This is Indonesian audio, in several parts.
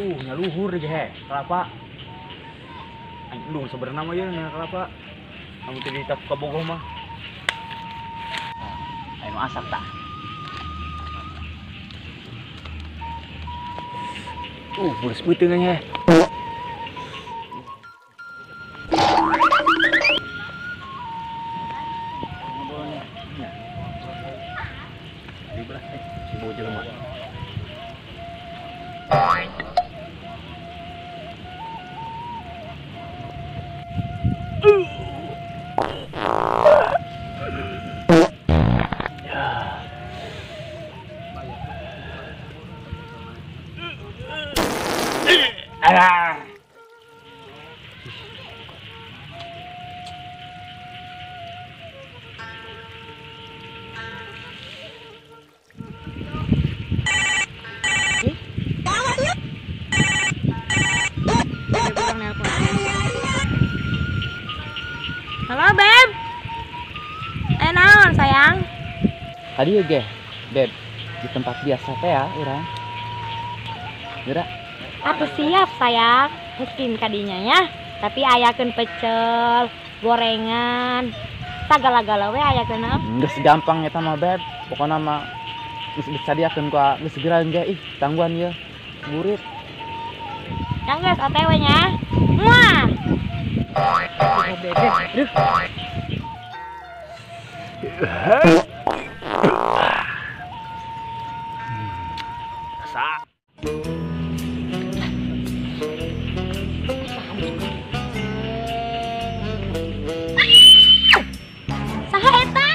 nyaluhur deh he kelapa. Lu sebenarnya mah ya kelapa. Kamu tadi tak kabogoh mah. Ayo masak tak. Bulus beuteung he. Halo Beb. Naon sayang? Tadi ya Beb, di tempat biasa teh ya urang. Geura. Atuh siap sayang. Miskin kadinya ya. Tapi ayakeun pecel, gorengan, sagala-gala we ayakeun. Geus gampang eta mah Beb. Pokona mah geus disadiakeun ku geus segera ge tangguhan ieu. Burit. Yang geus OTW nya. Muah. Beb. Saha eta?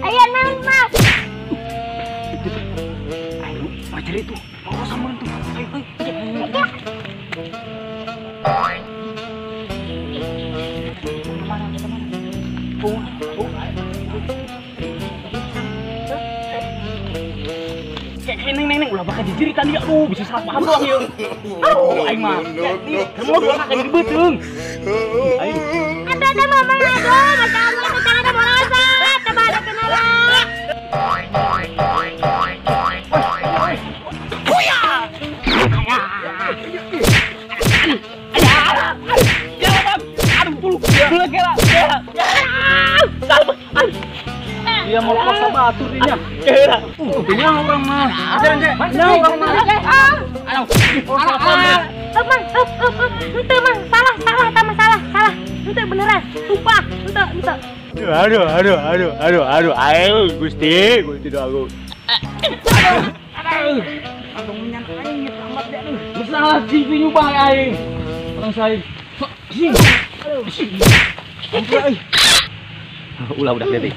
Aya naon Mas? Ayo, pacar itu. Bawa sama tuh. Ayo. Neng, ulah bakal dijeritan dia. Bisa salah paham doang yuk. Aing mah. Kamu doang akan dibeuteung. Aing. Ada mama aduh, macam itu cara ada merasa. Coba ada kenalan. Dia mau paksa batu dinya. Dia orang mah. Dia orang mah. Salah. Itu beneran. Sumpah. Itu. Aduh. Ayo Gusti doaku. Aduh menyan aing tamat deh. Masalah TV nyubah aing. Orang saya. Udah deh.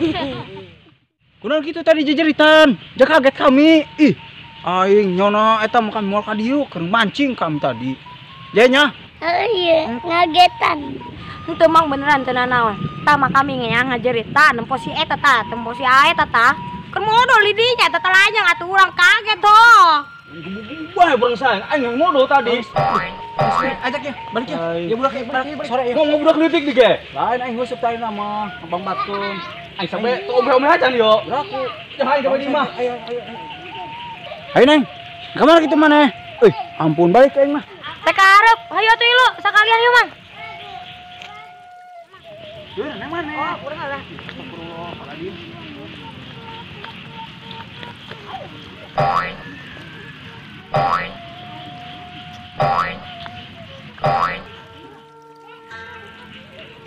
Kunaon kitu tadi jejeritan. Jak kaget kami. Ih, aing nyona eta mah kami moal ka dieu keur mancing kami tadi. Nya. Iya, ngagetan. Itu mang beneran teu nanaon. Tama kami ngeang ngajerita nempo si eta tah, tempo si ae tah. Keur modal lidinya teh talanya atuh urang kaget toh. Wah, burang sayang, aing yang modal tadi. Ajak ya, balik ya. Ya budak sore ya. Ngomong budak leutik di ge. Lain aing ngeusup tadi nama, Bang Batun. Aing sampe teu omeh-omeh acan yo. Laku. Jangan aing coba di mah. Ayo Neng. Kamana kitu maneh? Ampun balik aing mah. Teh karep, hayu atuh ilu sakalian ieu Mang. Duh, nang mana? Oh, kurang lah.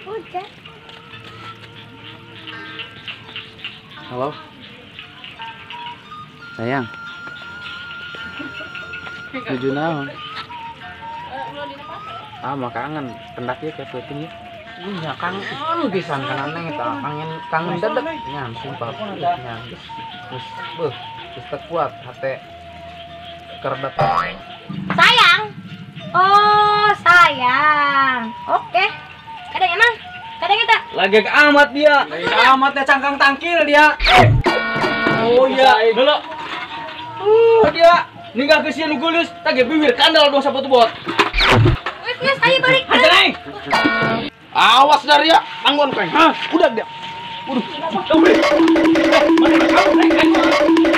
Hujan. Halo. Sayang. Tuju naon? Mah kangen, pendak ieu ke peuting ieu. Nya kangen pisan kana neng eta, kangen dedek nya sumpah. Nya geus geus teu kuat hate kerdet. Sayang. Oh, sayang. Oke. Kadang emang. Kadang eta. Lagi ke amat dia. Amatnya cangkang tangkil dia. Oh iya, dulu. Dia ninggah ke sieun geuleus, tage bibir kandal dong sapatu bot. Geus aya balik. Aja neng. Awas dari ya, tanggon keng. Hah, udah dia. Waduh, Dobri. Mana kamu?